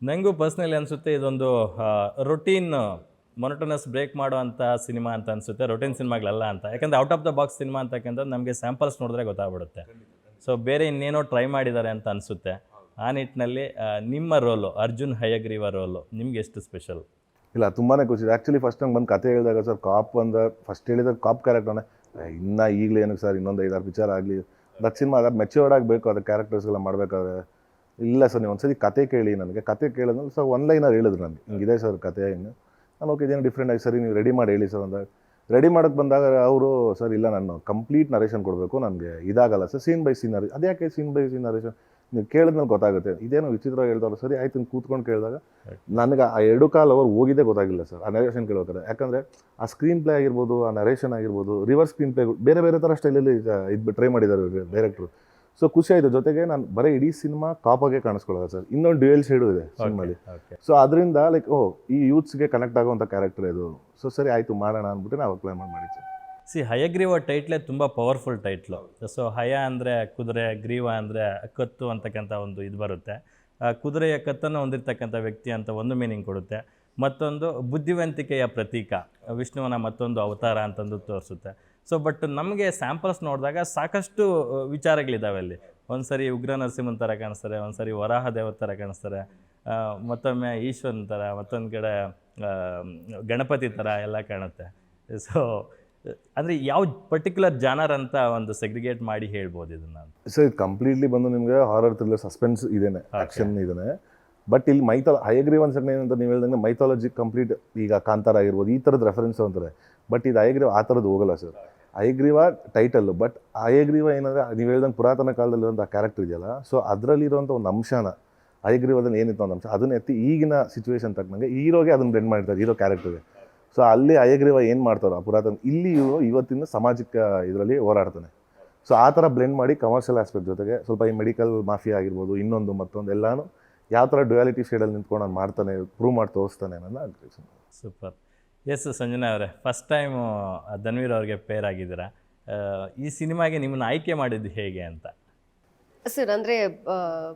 ನನಗೂ ಪರ್ಸ್ನಲಿ ಅನಿಸುತ್ತೆ ಇದೊಂದು ರೊಟೀನ್ ಮೊನಟನಸ್ ಬ್ರೇಕ್ ಮಾಡುವಂಥ ಸಿನಿಮಾ ಅಂತ ಅನಿಸುತ್ತೆ, ರೊಟೀನ್ ಸಿನಿಮಾಗಳಲ್ಲ ಅಂತ. ಯಾಕಂದರೆ out of the box cinema ಅಂತಕ್ಕಂಥದ್ದು ನಮಗೆ ಸ್ಯಾಂಪಲ್ಸ್ ನೋಡಿದ್ರೆ ಗೊತ್ತಾಗ್ಬಿಡುತ್ತೆ. ಸೊ ಬೇರೆ ಇನ್ನೇನೋ ಟ್ರೈ ಮಾಡಿದ್ದಾರೆ ಅಂತ ಅನಿಸುತ್ತೆ. ಆ ನಿಟ್ಟಿನಲ್ಲಿ ನಿಮ್ಮ ರೋಲು, ಅರ್ಜುನ್ ಹಯಗ್ರೀವ ರೋಲು ನಿಮ್ಗೆ ಎಷ್ಟು ಸ್ಪೆಷಲ್? ಇಲ್ಲ, ತುಂಬಾ ಖುಷಿ. ಆ್ಯಕ್ಚುಲಿ ಫಸ್ಟ್ ನಂಗೆ ಬಂದು ಕತೆ ಹೇಳಿದಾಗ ಸರ್ ಕಾಪ್ ಅಂದ್ರೆ ಫಸ್ಟ್ ಹೇಳಿದಾಗ ಕಾಪ್ ಕ್ಯಾರೆಕ್ಟರ್ನೇ ಇನ್ನೂ ಈಗಲೇ ಏನಕ್ಕೆ ಸರ್ ಇನ್ನೊಂದು 5-6 ಪಿಕ್ಚರ್ ಆಗಲಿ ದಟ್ ಸಿನಿಮಾ ಅದಾಗ ಮೆಚ್ಯೂರ್ಡ್ ಆಗಬೇಕು, ಅದು ಕ್ಯಾರೆಕ್ಟರ್ಸ್ಗೆಲ್ಲ ಮಾಡಬೇಕಾದ್ರೆ. ಇಲ್ಲ ಸರ್ ನೀವು ಒಂದ್ಸತಿ ಕತೆ ಕೇಳಿ, ನನಗೆ ಕತೆ ಕೇಳಿದ್ಮೇಲೆ ಸರ್ ಒನ್ ಲೈನರ್ ಹೇಳಿದ್ರು ನನಗೆ, ಹಿಂಗಿದೆ ಸರ್ ಕತೆ ಹಿಂಗೆ. ನಾನು ಓಕೆ ಇದೇನು ಡಿಫ್ರೆಂಟ್ ಆಗಿ ಸರಿ ನೀವು ರೆಡಿ ಮಾಡಿ ಹೇಳಿ ಸರ್ ಅಂದಾಗ ರೆಡಿ ಮಾಡೋಕ್ಕೆ ಬಂದಾಗ ಅವರು ಸರ್ ಇಲ್ಲ ನಾನು ಕಂಪ್ಲೀಟ್ ನರೇಷನ್ ಕೊಡಬೇಕು, ನನಗೆ ಇದಾಗಲ್ಲ ಸರ್ ಸೀನ್ ಬೈ ಸೀನ್ ಅದ್ಯಾಕೆ ಸೀನ್ ಬೈ ಸೀನ್ ನರೇಷನ್ ನೀವು ಕೇಳಿದ್ಮೇಲೆ ಗೊತ್ತಾಗುತ್ತೆ. ಇದೇನೋ ವಿಚಿತ್ರ ಹೇಳ್ತಾರೋ ಸರಿ ಆಯ್ತು ಕೂತ್ಕೊಂಡು ಕೇಳಿದಾಗ ನನಗೆ ಆ 2 ಕಾಲ್ ಅವರ್ ಹೋಗಿದ್ದೇ ಗೊತ್ತಾಗಿಲ್ಲ ಸರ್ ಆ ನರೇಷನ್ ಕೇಳೋತಾರೆ. ಯಾಕಂದರೆ ಆ ಸ್ಕ್ರೀನ್ ಪ್ಲೇ ಆಗಿರ್ಬೋದು, ಆ ನರೇಷನ್ ಆಗಿರ್ಬೋದು, ರಿವರ್ಸ್ ಸ್ಕ್ರೀನ್ ಪ್ಲೇ ಬೇರೆ ಬೇರೆ ಥರ ಸ್ಟೈಲಲ್ಲಿ ಇದು ಟ್ರೈ ಮಾಡಿದ್ದಾರೆ ಡೈರೆಕ್ಟ್ರು. ಸೊ ಖುಷಿ ಆಯಿತು. ಜೊತೆಗೆ ನಾನು ಬರೀ ಇಡೀ ಸಿನಿಮಾ ಕಾಪಾಗೆ ಕಾಣಿಸ್ಕೊಳ್ಳೋದು ಸರ್, ಇನ್ನೊಂದು ಡ್ಯುಯಲ್ ಶೇಡು ಇದೆ ಸಿನಿಮಾಲಿ. ಸೊ ಅದರಿಂದ ಲೈಕ್ ಈ ಯೂತ್ಸ್ಗೆ ಕನೆಕ್ಟ್ ಆಗುವಂಥ ಕ್ಯಾರೆಕ್ಟರ್ ಇದು. ಸೊ ಸರಿ ಆಯಿತು ಮಾಡೋಣ ಅಂದ್ಬಿಟ್ಟು ನಾವು ಪ್ಲಾನ್ ಮಾಡಿದ್ವಿ. ಹಯಗ್ರೀವ ಟೈಟ್ಲೇ ತುಂಬ ಪವರ್ಫುಲ್ ಟೈಟ್ಲು. ಸೊ ಹಯ ಅಂದರೆ ಕುದುರೆ, ಗ್ರೀವ ಅಂದರೆ ಕತ್ತು ಅಂತಕ್ಕಂಥ ಒಂದು ಇದು ಬರುತ್ತೆ. ಕುದುರೆಯ ಕತ್ತನ್ನು ಹೊಂದಿರತಕ್ಕಂಥ ವ್ಯಕ್ತಿ ಅಂತ ಒಂದು ಮೀನಿಂಗ್ ಕೊಡುತ್ತೆ, ಮತ್ತೊಂದು ಬುದ್ಧಿವಂತಿಕೆಯ ಪ್ರತೀಕ, ವಿಷ್ಣುವನ ಮತ್ತೊಂದು ಅವತಾರ ಅಂತಂದು ತೋರಿಸುತ್ತೆ. ಸೊ ಬಟ್ ನಮಗೆ ಸ್ಯಾಂಪಲ್ಸ್ ನೋಡಿದಾಗ ಸಾಕಷ್ಟು ವಿಚಾರಗಳಿದ್ದಾವೆ ಅಲ್ಲಿ. ಒಂದು ಸರಿ ಉಗ್ರ ನರಸಿಂಹನ ಥರ ಕಾಣಿಸ್ತಾರೆ, ಒಂದು ಸರಿ ವರಾಹ ದೇವರ ಥರ ಕಾಣಿಸ್ತಾರೆ, ಮತ್ತೊಮ್ಮೆ ಈಶ್ವರನ ಥರ, ಮತ್ತೊಂದು ಕಡೆ ಗಣಪತಿ ಥರ ಎಲ್ಲ ಕಾಣುತ್ತೆ. ಸೊ ಅಂದರೆ ಯಾವ ಪರ್ಟಿಕ್ಯುಲರ್ ಜಾನರ್ ಅಂತ ಒಂದು ಸೆಗ್ರಿಗೇಟ್ ಮಾಡಿ ಹೇಳ್ಬೋದು ಇದನ್ನು? ಸರ್ ಇದು ಕಂಪ್ಲೀಟ್ಲಿ ಬಂದು ನಿಮಗೆ ಹಾರರ್ ಥ್ರಿಲ್ಲರ್ ಸಸ್ಪೆನ್ಸ್ ಇದೇನೆ, ಆ್ಯಕ್ಷನ್ ಇದೇನೆ. ಬಟ್ ಇಲ್ಲಿ ಹಯಗ್ರೀವ ಅನ್ಸಕ್ಕೆ ಏನಂತ ನೀವು ಹೇಳ್ದಂಗೆ ಮೈಥಾಲಜಿ ಕಂಪ್ಲೀಟ್, ಈಗ ಕಾಂತಾರ ಆಗಿರ್ಬೋದು ಈ ಥರದ ರೆಫರೆನ್ಸ್ ಅಂತಾರೆ. ಬಟ್ ಇದು ಹಯಗ್ರೀವ ಆ ಥರದ್ದು ಹೋಗಲ್ಲ sir. Hayagriva title, but Hayagriva ಏನಂದರೆ ನೀವು ಹೇಳ್ದಂಗೆ ಪುರಾತನ ಕಾಲದಲ್ಲಿರುವಂಥ ಕ್ಯಾರೆಕ್ಟರ್ ಇದೆಯಲ್ಲ, ಸೊ ಅದರಲ್ಲಿರುವಂಥ ಒಂದು ಅಂಶನ ಹಯಗ್ರೀವದಲ್ಲಿ ಏನಿತ್ತು ಒಂದು ಅಂಶ ಅದನ್ನ ಎತ್ತಿ ಈಗಿನ ಸಿಚುವೇಶನ್ ತಕ್ಕಂಗೆ ಹೀರೋಗೆ ಅದನ್ನು ಬ್ಲೆಂಡ್ ಮಾಡಿರ್ತಾರೆ, ಹೀರೋ ಕ್ಯಾರೆಕ್ಟರ್ಗೆ. ಸೊ ಅಲ್ಲಿ ಹಯಗ್ರೀವ ಏನು ಮಾಡ್ತಾರೋ ಪುರಾತನ, ಇಲ್ಲಿ ಇವತ್ತಿನ ಸಾಮಾಜಿಕ ಇದರಲ್ಲಿ ಹೋರಾಡ್ತಾನೆ. ಸೊ ಆ ಥರ ಬ್ಲೆಂಡ್ ಮಾಡಿ ಕಮರ್ಷಿಯಲ್ ಆಸ್ಪೆಕ್ಟ್ ಜೊತೆಗೆ ಸ್ವಲ್ಪ ಈ ಮೆಡಿಕಲ್ ಮಾಫಿಯಾ ಆಗಿರ್ಬೋದು, ಇನ್ನೊಂದು ಮತ್ತೊಂದು ಎಲ್ಲನೂ ಯಾವ ಥರ ಡ್ಯುಯಾಲಿಟಿ ಶೇಡಲ್ಲಿ ನಿಂತ್ಕೊಂಡು ನಾನು ಮಾಡ್ತಾನೆ, ಪ್ರೂವ್ ಮಾಡಿ ತೋರಿಸ್ತಾನೆ ಅನ್ನೋದು ಆಗ್ತದೆ. ಸೂಪರ್. ಎಸ್ ಸಂಜನಾ ಅವರೇ, ಫಸ್ಟ್ ಟೈಮು ಧನ್ವೀರ್ ಅವ್ರಿಗೆ ಪೇರ್ ಆಗಿದ್ದೀರಾ. ಈ ಸಿನಿಮಾಗೆ ನಿಮ್ಮನ್ನು ಆಯ್ಕೆ ಮಾಡಿದ್ದು ಹೇಗೆ ಅಂತ? ಸರ್ ಅಂದರೆ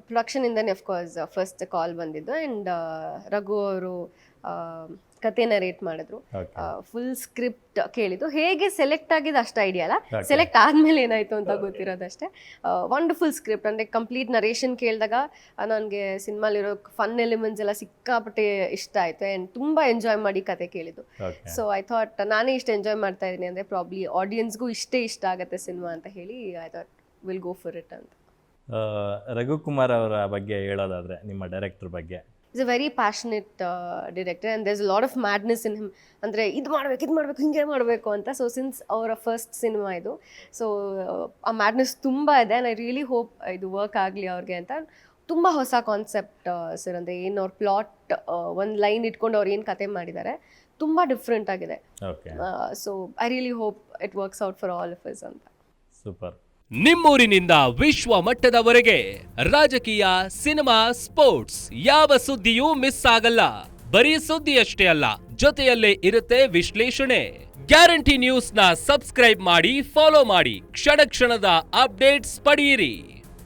ಪ್ರೊಡಕ್ಷನಿಂದನೇ ಅಫ್ಕೋರ್ಸ್ ಫಸ್ಟ್ ಕಾಲ್ ಬಂದಿದ್ದು. ಆ್ಯಂಡ್ ರಘು ಅವರು ಕಥೆನ ರೇಟ್ ಮಾಡಿದ್ರು, ಫುಲ್ ಸ್ಕ್ರಿಪ್ಟ್ ಕೇಳಿದ್ದು. ಹೇಗೆ ಸೆಲೆಕ್ಟ್ ಆಗಿದೆ ಅಷ್ಟು ಐಡಿಯಾ ಅಲ್ಲ, ಸೆಲೆಕ್ಟ್ ಆದಮೇಲೆ ಏನಾಯಿತು ಅಂತ ಗೊತ್ತಿರೋದಷ್ಟೇ. ವಂಡರ್ಫುಲ್ ಸ್ಕ್ರಿಪ್ಟ್, ಅಂದರೆ ಕಂಪ್ಲೀಟ್ ನರೇಷನ್ ಕೇಳಿದಾಗ ನನಗೆ ಸಿನಿಮಾಲಿರೋ ಫನ್ ಎಲಿಮೆಂಟ್ಸ್ ಎಲ್ಲ ಸಿಕ್ಕಾಪಟ್ಟೆ ಇಷ್ಟ ಆಯಿತು. ಆ್ಯಂಡ್ ತುಂಬ ಎಂಜಾಯ್ ಮಾಡಿ ಕತೆ ಕೇಳಿದ್ದು. ಸೊ ಐ ಥಾಟ್ ನಾನೇ ಇಷ್ಟು ಎಂಜಾಯ್ ಮಾಡ್ತಾ ಇದ್ದೀನಿ ಅಂದರೆ ಪ್ರಾಬ್ಲಿ ಆಡಿಯನ್ಸ್ಗೂ ಇಷ್ಟ ಆಗುತ್ತೆ ಸಿನಿಮಾ ಅಂತ ಹೇಳಿ I thought will go for it ಅಂತ. ರಘುಕುಮಾರ್ ಅವರ ಬಗ್ಗೆ ಹೇಳೋದಾದರೆ, ನಿಮ್ಮ ಡೈರೆಕ್ಟರ್ ಬಗ್ಗೆ? Is a very passionate director and there is lot of madness in him. ಅಂದರೆ ಇದು ಮಾಡಬೇಕು ಹಿಂಗೆ ಮಾಡಬೇಕು ಅಂತ. ಸೊ ಸಿನ್ಸ್ ಅವರ ಫಸ್ಟ್ ಸಿನಿಮಾ ಇದು, ಸೊ ಆ ಮ್ಯಾಡ್ನೆಸ್ ತುಂಬ ಇದೆ. ಆ್ಯಂಡ್ ಐ ರಿಯಲಿ ಹೋಪ್ ಇದು ವರ್ಕ್ ಆಗಲಿ ಅವ್ರಿಗೆ ಅಂತ. ತುಂಬ ಹೊಸ ಕಾನ್ಸೆಪ್ಟ್ ಸರ್. ಅಂದರೆ ಏನು ಅವ್ರ ಪ್ಲಾಟ್ ಒಂದು ಲೈನ್ ಇಟ್ಕೊಂಡು ಅವ್ರು ಏನು ಕತೆ ಮಾಡಿದ್ದಾರೆ ತುಂಬ ಡಿಫ್ರೆಂಟ್ ಆಗಿದೆ. So I really hope it works out for all of us ಅಂತ. ಸೂಪರ್. ನಿಮ್ಮೂರಿನಿಂದ ವಿಶ್ವ ಮಟ್ಟದವರೆಗೆ ರಾಜಕೀಯ, ಸಿನಿಮಾ, ಸ್ಪೋರ್ಟ್ಸ್ ಯಾವ ಸುದ್ದಿಯೂ ಮಿಸ್ ಆಗಲ್ಲ. ಬರೀ ಸುದ್ದಿಯಷ್ಟೇ ಅಲ್ಲ, ಜೊತೆಯಲ್ಲೇ ಇರುತ್ತೆ ವಿಶ್ಲೇಷಣೆ. ಗ್ಯಾರಂಟಿ ನ್ಯೂಸ್ ನ ಸಬ್ಸ್ಕ್ರೈಬ್ ಮಾಡಿ, ಫಾಲೋ ಮಾಡಿ, ಕ್ಷಣ ಕ್ಷಣದ ಅಪ್ಡೇಟ್ಸ್ ಪಡೆಯಿರಿ.